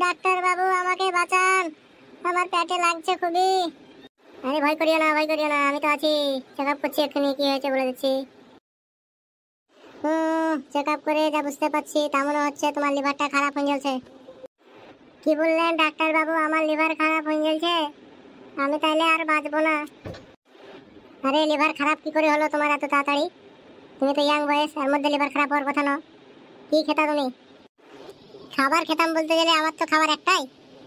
Doctor বাবু আমাকে বাঁচান, আমার পেটে লাগছে খুবই। আরে ভয় করিও না, ভয় করিও না, আমি তো আছি। চেক আপ করছি, এক্ষুনি কি হয়েছে বলে দিচ্ছি। চেক আপ করে যা বুঝতে পারছি তা মনে হচ্ছে তোমার লিভারটা খারাপ হয়ে গেছে। কি বললেন ডাক্তার বাবু, আমার লিভার খারাপ হয়ে গেছে? আমি তাইলে আর বাঁচবো না। আরে লিভার খারাপ কি করে হলো তোমার এত তাড়াতাড়ি? তুমি তো ইয়াং বয়স, এর মধ্যে লিভার খারাপ হওয়ার কথা না। কি খেতা তুমি? খাবার খেতাম বলতে গেলে আমার তো খাবার একটাই,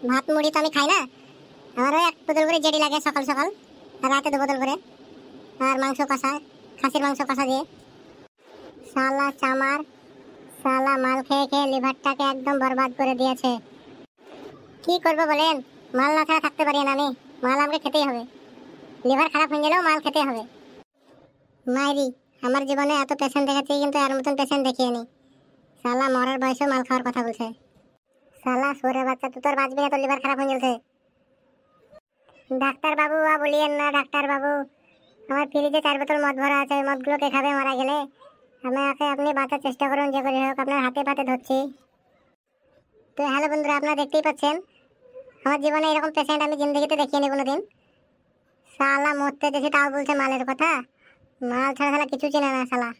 ভাত মুড়ি তো আমি খাই না। আমারও এক বোতল করে জেডি লাগে সকাল সকাল, আর রাতে 2 বোতল করে। আর মাংস কষা, খাসির মাংস কষা দিয়ে। শালা চামার, শালা মাল খেয়ে খেয়ে লিভারটাকে একদম বরবাদ করে দিয়েছে। কি করবো বলেন, মাল না ছাড়া থাকতে পারি না আমি। মাল আমাকে খেতেই হবে, লিভার খারাপ হয়ে গেলেও মাল খেতে হবে। মাইরি, আমার জীবনে এত পেশেন্ট দেখেছি কিন্তু এর মতন পেশেন্ট দেখিনি। শালা মরার বয়সে মাল খাওয়ার কথা বলছে। শালা সুরের বাচ্চা, তুই তোর বাঁচবি না, তোর লিভার খারাপ হয়ে গেছে। ডাক্তার বাবু বলিয়েন না ডাক্তার বাবু, আমার ফ্রিজে 4 বোতল মদ ভরা আছে, ওই মদগুলোকে খাবে মারা গেলে। আমাকে আপনি বাঁচার চেষ্টা করুন, যে করে হোক, আপনার হাতে পাতে ধরছি। তো হ্যালো বন্ধুরা, আপনারা দেখতেই পাচ্ছেন আমার জীবনে এরকম পেশেন্ট আমি জিন্দগিতে দেখিনি কোনোদিন। শালা মরতে দেখি তাও বলছে মালের কথা। মাল ছাড়া শালা কিছু চেনে না শালা।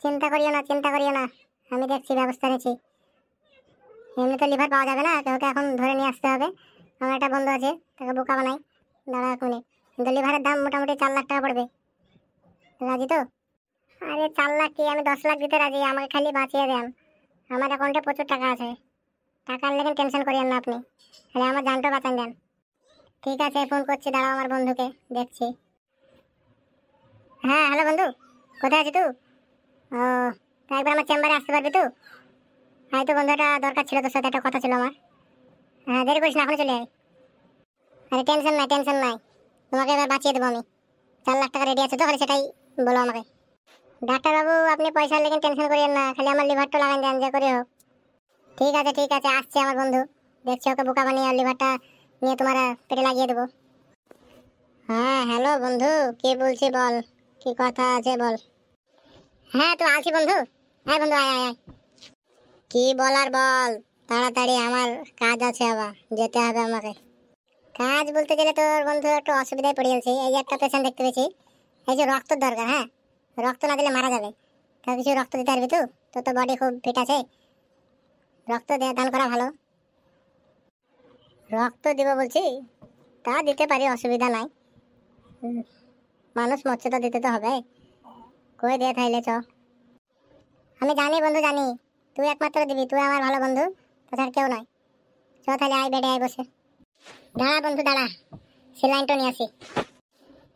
চিন্তা করিও না, চিন্তা করিও না, আমি দেখছি, ব্যবস্থা নিচ্ছি। এমনি তো লিভার পাওয়া যাবে না, ওকে এখন ধরে নিয়ে আসতে হবে। আমার একটা বন্ধু আছে, তাকে বোকা বানাই। দাঁড়া এক মিনিট, কিন্তু লিভারের দাম মোটামুটি 4 লাখ টাকা পড়বে। রাজি তো? আরে 4 লাখ কি, আমি 10 লাখ দিতে রাজি, আমাকে খালি বাঁচিয়ে দেন। আমার অ্যাকাউন্টে প্রচুর টাকা আছে, টাকার লেগে টেনশন করিয়েন না আপনি, খালি আমার জানটা বাঁচান দেন। ঠিক আছে, ফোন করছি, দাঁড়াও আমার বন্ধুকে দেখছি। হ্যাঁ হ্যালো বন্ধু, কোথায় আছিস তুই? ও, তা একবার আমার চেম্বারে আসতে পারবি তো? হয়তো বন্ধু, একটা দরকার ছিল তোর সাথে, একটা কথা ছিল আমার। হ্যাঁ দেরি করিস না, এখনই চলে আয়। আরে টেনশন নাই, টেনশন নাই, তোমাকে এবার বাঁচিয়ে দেবো আমি। 4 লাখ টাকা রেডি আছে তো, খালি সেটাই বলো আমাকে। ডাক্তার বাবু আপনি পয়সার লেগে টেনশন করিয়েন না, খালি আমার লিভারটা লাগান দেন, যে করে হোক। ঠিক আছে ঠিক আছে, আসছে আমার বন্ধু, দেখছি ওকে বোকা বানিয়ে আর লিভারটা নিয়ে তোমার পেটে লাগিয়ে দেবো। হ্যাঁ হ্যালো বন্ধু, কে বলছি বল, কি কথা আছে বল। হ্যাঁ তো আছি বন্ধু, হ্যাঁ বন্ধু আয় আয় আয়। কি বলার বল, তাড়াতাড়ি আমার কাজ আছে, আবার যেতে হবে আমাকে। কাজ বলতে গেলে তোর বন্ধু একটু অসুবিধায় পড়ে গেছে। এই যে একটা পেশেন্ট দেখতে পেয়েছি, এই যে রক্তের দরকার। হ্যাঁ, রক্ত না দিলে মারা যাবে, তা কিছু রক্ত দিতে পারবি তো? তোর তো বডি খুব ফিট আছে, রক্ত দান করা ভালো। রক্ত দিব বলছি, তা দিতে পারি, অসুবিধা নাই। মানুষ মরছে তো দিতে তো হবে, কই দে তাইলে চ। আমি জানি বন্ধু, জানি তুই একমাত্র দিবি, তুই আমার ভালো বন্ধু, তাছাড়া কেউ নয়। চ তাহলে, আয় বেডে আয় বসে। দাঁড়া বন্ধু দাঁড়া, সেলাইনটা নিয়ে আসি।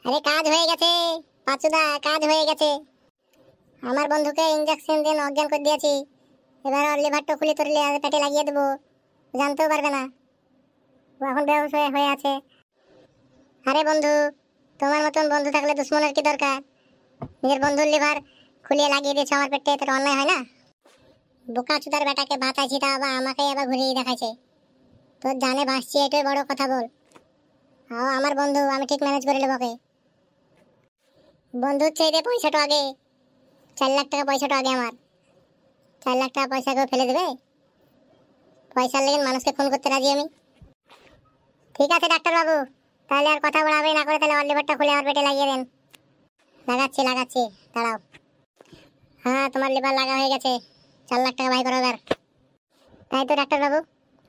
আরে কাজ হয়ে গেছে পাঁচুদা, কাজ হয়ে গেছে। আমার বন্ধুকে ইঞ্জেকশন দিয়ে অজ্ঞান করে দিয়েছি, এবার ওর লিভারটা খুলে তোর পেটে লাগিয়ে দেবো, জানতেও পারবে না, ও এখন বেহুশ হয়ে আছে। আরে বন্ধু, তোমার মতন বন্ধু থাকলে দুশ্মনের কি দরকার? নিজের বন্ধুর লিভার খুলিয়ে লাগিয়ে দিয়েছে আমার পেটে, তোর অন্যায় হয় না? বোকা চুদার বেটাকে বাঁচাইছি, তা আবার আমাকে আবার ঘুরিয়ে দেখাচ্ছে। তোর জানে বাঁচছি, এটাই বড় কথা বল। আমার বন্ধু, আমি ঠিক ম্যানেজ করে নেবো। বন্ধুর চাইতে পয়সাটা আগে, 4 লাখ টাকা পয়সাটা আগে আমার। 4 লাখ টাকা পয়সা কেউ ফেলে দেবে? পয়সার লেগে মানুষকে খুন করতে রাজি আমি। ঠিক আছে ডাক্তার বাবু, তাহলে আর কথা বলাবে না করে তাহলে ওর লিভারটা খুলে আমার পেটে লাগিয়ে দেন। লাগাচ্ছি লাগাচ্ছি, দাঁড়াও। হ্যাঁ তোমার লিভার লাগা হয়ে গেছে, 4 লাখ টাকা ভাই করো এবার। তাই তো ডাক্তার বাবু,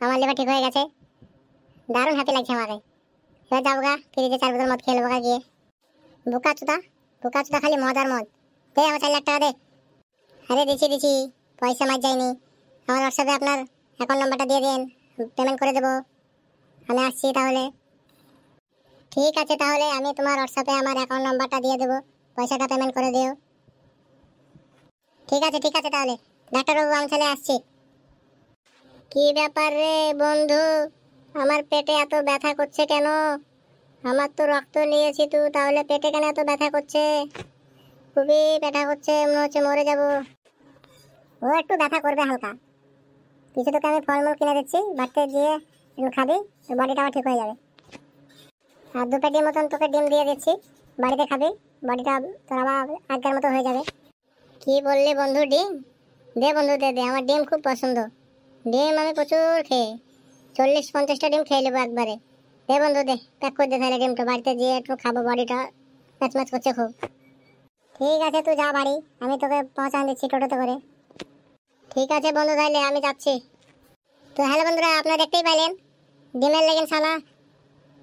আমার লিভার ঠিক হয়ে গেছে, দারুণ হ্যাপি লাগছে আমাকে। এবার যাবো গা, ফ্রিজে 4 বোতল মদ খেয়ে নেবো গা গিয়ে। বোকা চুদা, বোকা চুদা, খালি মদ আর মদ। দে আমার 4 লাখ টাকা দে। আরে দিচ্ছি দিচ্ছি, পয়সা মার যায়নি। আমার হোয়াটসঅ্যাপে আপনার অ্যাকাউন্ট নাম্বারটা দিয়ে দিন, পেমেন্ট করে দেবো। আমি আসছি তাহলে। ঠিক আছে তাহলে, আমি তোমার হোয়াটসঅ্যাপে আমার অ্যাকাউন্ট নাম্বারটা দিয়ে দেবো, পয়সাটা পেমেন্ট করে দিও। ঠিক আছে তাহলে ডাক্তারবাবু, আমি চলে আসছি। কি ব্যাপার রে বন্ধু, আমার পেটে এত ব্যথা করছে কেন? আমার তো রক্ত নিয়েছি তো, তাহলে পেটে কেন এত ব্যথা করছে? খুবই ব্যথা করছে, মনে হচ্ছে মরে যাব। ও একটু ব্যথা করবে হালকা, কিছু তোকে আমি ফলমূল কিনে দিচ্ছি, বাড়িতে গিয়ে খাবি, বডিটা আমার ঠিক হয়ে যাবে। আর 2 পেটির মতন তোকে ডিম দিয়ে দিচ্ছি, বাড়িতে খাবি, বডিটা তোর আবার আগের মতো হয়ে যাবে। কি বললি বন্ধু, ডিম? দে বন্ধু দে দে, আমার ডিম খুব পছন্দ, ডিম আমি প্রচুর খেয়ে। 40-50টা ডিম খেয়ে নেবো একবারে। দে বন্ধু দে, প্যাক করে দে তাহলে ডিমটা, বাড়িতে যেয়ে একটু খাবো, বডিটা ম্যাচ করছে খুব। ঠিক আছে তুই যা বাড়ি, আমি তোকে পৌঁছান দিচ্ছি টোটোতে করে। ঠিক আছে বন্ধু তাহলে আমি যাচ্ছি। তো হ্যালো বন্ধুরা, আপনারা দেখতেই পাইলেন ডিমের লেগেন শালা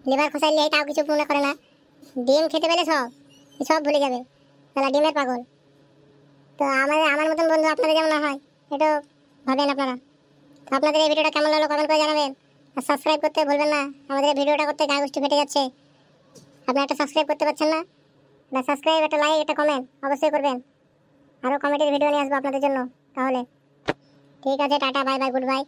লিভার খোসাইলে তাও কিছু মনে করে না। ডিম খেতে পেলে সব সব ভুলে যাবে, শালা ডিমের পাগল। তো আমার মতন বন্ধু আপনাদের যেমন না হয় এটা ভাবেন আপনারা। তো আপনাদের এই ভিডিওটা কেমন লাগলো কমেন্ট করে জানাবেন, আর সাবস্ক্রাইব করতে ভুলবেন না। আমাদের এই ভিডিওটা করতে গায়ে গোষ্ঠী ফেটে যাচ্ছে, আপনারা একটা সাবস্ক্রাইব করতে পারছেন না। একটা সাবস্ক্রাইব, একটা লাইক, একটা কমেন্ট অবশ্যই করবেন। আরও কমেডির ভিডিও নিয়ে আসবো আপনাদের জন্য। তাহলে ঠিক আছে, tata, bye bye, good bye.